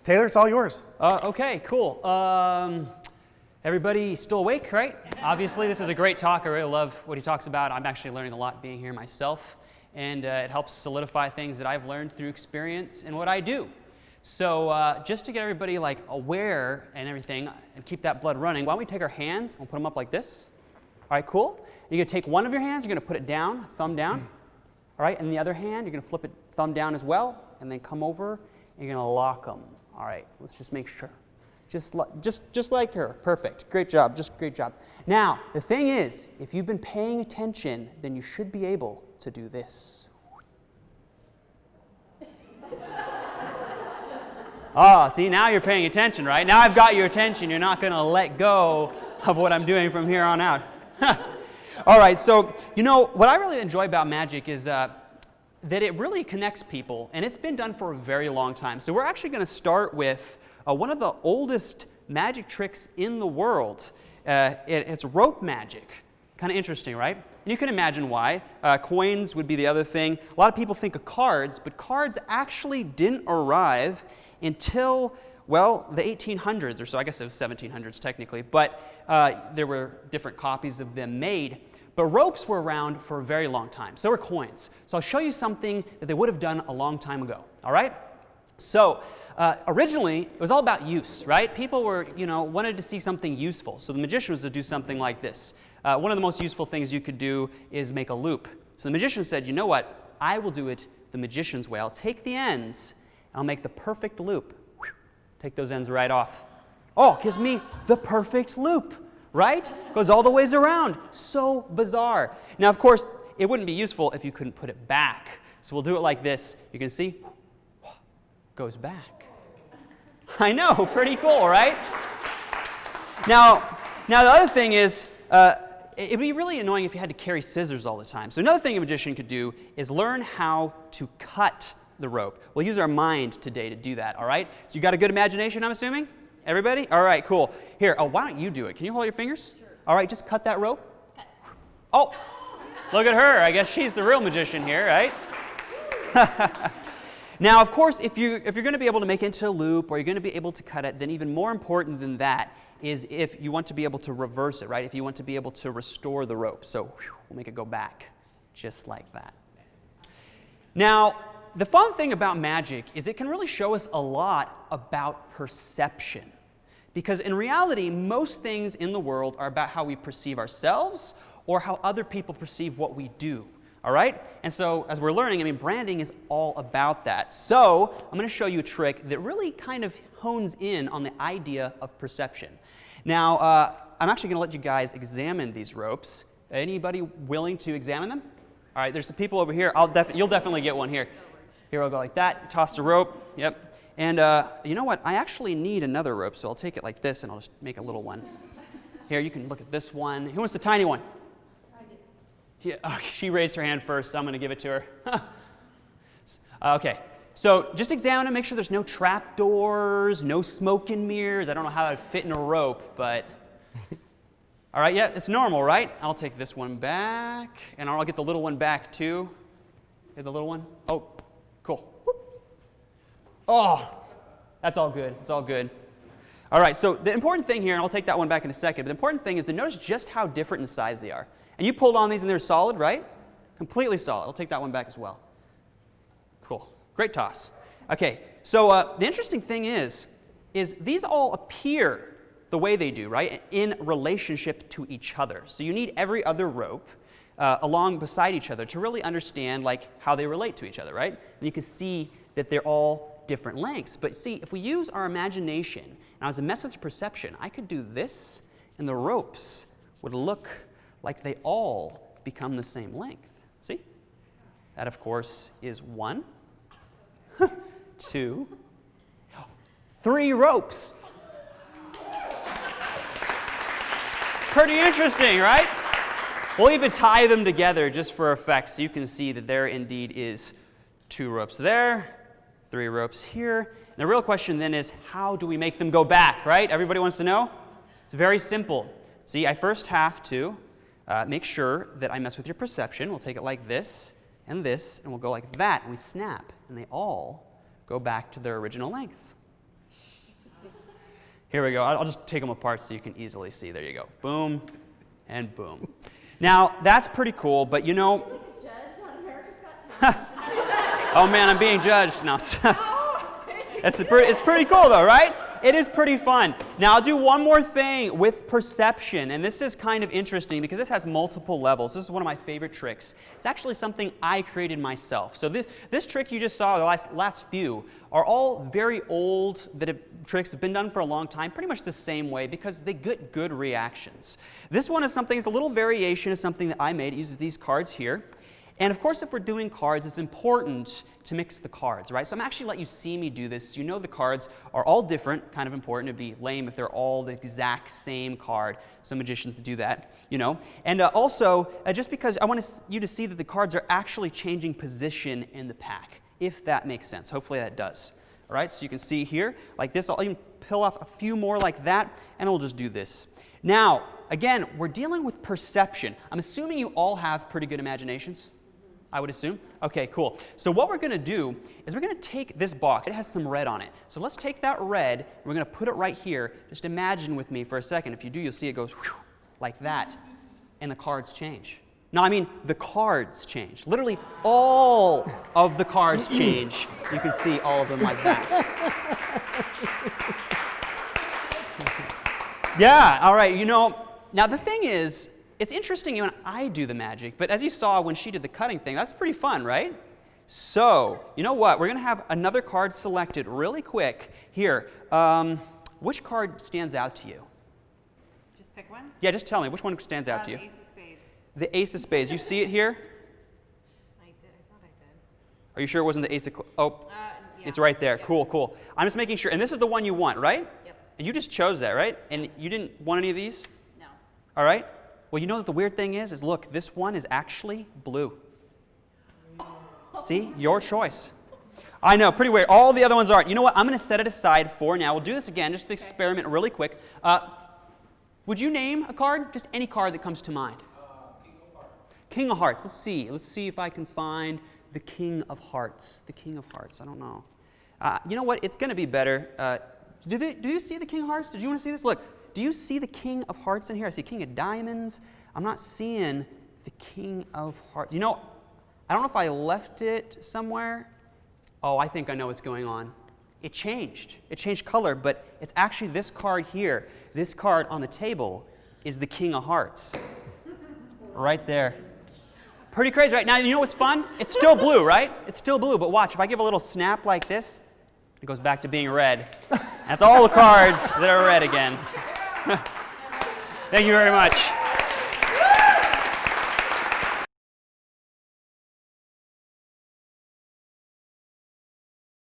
Taylor, it's all yours. Okay, cool. Everybody still awake, right? Obviously, this is a great talk. I really love what he talks about. I'm actually learning a lot being here myself, and it helps solidify things that I've learned through experience and what I do. So just to get everybody like aware and everything and keep that blood running, why don't we take our hands and put them up like this? All right, cool. You're going to take one of your hands, you're going to put it down, thumb down. All right, and the other hand, you're going to flip it thumb down as well, and then come over, and you're going to lock them. All right, let's just make sure. Just like her. Perfect. Great job. Just great job. Now, the thing is, if you've been paying attention, then you should be able to do this. Oh, see, now you're paying attention, right? Now I've got your attention. You're not going to let go of what I'm doing from here on out. All right, so, you know, what I really enjoy about magic is that it really connects people, and it's been done for a very long time. So we're actually going to start with one of the oldest magic tricks in the world. It's rope magic. Kind of interesting, right? And you can imagine why. Coins would be the other thing. A lot of people think of cards, but cards actually didn't arrive until, well, the 1800s or so. I guess it was 1700s technically, but there were different copies of them made. But ropes were around for a very long time. So were coins. So I'll show you something that they would have done a long time ago. All right? So originally, it was all about use, right? People were, wanted to see something useful. So the magician was to do something like this. One of the most useful things you could do is make a loop. So the magician said, you know what? I will do it the magician's way. I'll take the ends, and I'll make the perfect loop. Take those ends right off. Oh, it gives me the perfect loop. Right? Goes all the ways around. So bizarre. Now, of course, it wouldn't be useful if you couldn't put it back. So we'll do it like this. You can see, goes back. I know, pretty cool, right? Now the other thing is, it'd be really annoying if you had to carry scissors all the time. So another thing a magician could do is learn how to cut the rope. We'll use our mind today to do that, all right? So you got a good imagination, I'm assuming? Everybody? All right, cool. Here, why don't you do it? Can you hold your fingers? Sure. All right, just cut that rope. Cut. Oh, look at her. I guess she's the real magician here, right? Now, of course, if you're going to be able to make it into a loop or you're going to be able to cut it, then even more important than that is if you want to be able to reverse it, right? If you want to be able to restore the rope. So we'll make it go back just like that. Now, the fun thing about magic is it can really show us a lot about perception. Because in reality, most things in the world are about how we perceive ourselves or how other people perceive what we do. All right? And so as we're learning, branding is all about that. So I'm going to show you a trick that really kind of hones in on the idea of perception. Now, I'm actually going to let you guys examine these ropes. Anybody willing to examine them? All right, there's some people over here. You'll definitely get one here. Here, I'll go like that, toss the rope, yep. And you know what, I actually need another rope, so I'll take it like this and I'll just make a little one. Here, you can look at this one. Who wants the tiny one? I did. Yeah, she raised her hand first, so I'm going to give it to her. Okay, so just examine it, make sure there's no trap doors, no smoke and mirrors. I don't know how that would fit in a rope, but... All right, yeah, it's normal, right? I'll take this one back, and I'll get the little one back too. Get the little one? Oh. Cool. Whoop. Oh, that's all good. It's all good. All right, so the important thing here, and I'll take that one back in a second, but the important thing is to notice just how different in size they are. And you pulled on these and they're solid, right? Completely solid. I'll take that one back as well. Cool. Great toss. Okay, so the interesting thing is these all appear the way they do, right, in relationship to each other. So you need every other rope along beside each other to really understand how they relate to each other, right? And you can see that they're all different lengths. But see, if we use our imagination, and I was to mess with your perception, I could do this, and the ropes would look like they all become the same length. See? That, of course, is 1, 2, 3 ropes. Pretty interesting, right? We'll even tie them together just for effect so you can see that there indeed is 2 ropes there, 3 ropes here. And the real question then is, how do we make them go back, right? Everybody wants to know? It's very simple. See, I first have to make sure that I mess with your perception. We'll take it like this, and we'll go like that, and we snap, and they all go back to their original lengths. Here we go. I'll just take them apart so you can easily see. There you go. Boom and boom. Now, that's pretty cool, but you know... Judge on America's Got Talent. Oh man, I'm being judged now. It's pretty cool though, right? It is pretty fun. Now I'll do one more thing with perception, and this is kind of interesting because this has multiple levels. This is one of my favorite tricks. It's actually something I created myself. So this trick you just saw, the last few, are all very old tricks that have been done for a long time, pretty much the same way because they get good reactions. This one is something, it's a little variation of something that I made. It uses these cards here. And of course, if we're doing cards, it's important to mix the cards, right? So I'm actually let you see me do this. You know the cards are all different, kind of important. It'd be lame if they're all the exact same card. Some magicians do that, you know. And also, just because I want you to see that the cards are actually changing position in the pack, if that makes sense. Hopefully that does. All right, so you can see here, like this. I'll even peel off a few more like that, and we'll just do this. Now, again, we're dealing with perception. I'm assuming you all have pretty good imaginations. I would assume. Okay, cool. So what we're going to do is we're going to take this box. It has some red on it. So let's take that red, and we're going to put it right here. Just imagine with me for a second. If you do, you'll see it goes whew, like that, and the cards change. No, I mean the cards change. Literally all of the cards change. You can see all of them like that. Yeah, all right. You know, now the thing is, it's interesting when I do the magic, but as you saw when she did the cutting thing, that's pretty fun, right? So, you know what? We're going to have another card selected really quick. Here, which card stands out to you? Just pick one? Yeah, just tell me. Which one stands out to you? The Ace of Spades. The Ace of Spades. You see it here? I did. I thought I did. Are you sure it wasn't the Ace of... Oh, yeah. It's right there. Yep. Cool, cool. I'm just making sure. And this is the one you want, right? Yep. And you just chose that, right? And you didn't want any of these? No. All right. Well, you know what the weird thing is look, this one is actually blue. See? Your choice. I know, pretty weird. All the other ones aren't. You know what? I'm going to set it aside for now. We'll do this again, just to experiment really quick. Would you name a card? Just any card that comes to mind. King of Hearts. King of Hearts. Let's see. Let's see if I can find the King of Hearts. The King of Hearts. I don't know. You know what? It's going to be better. Do you see the King of Hearts? Did you want to see this? Look. Do you see the King of Hearts in here? I see King of Diamonds. I'm not seeing the King of Hearts. You know, I don't know if I left it somewhere. Oh, I think I know what's going on. It changed. It changed color, but it's actually this card here. This card on the table is the King of Hearts. Right there. Pretty crazy, right? Now, you know what's fun? It's still blue, right? It's still blue, but watch. If I give a little snap like this, it goes back to being red. That's all the cards that are red again. Thank you very much.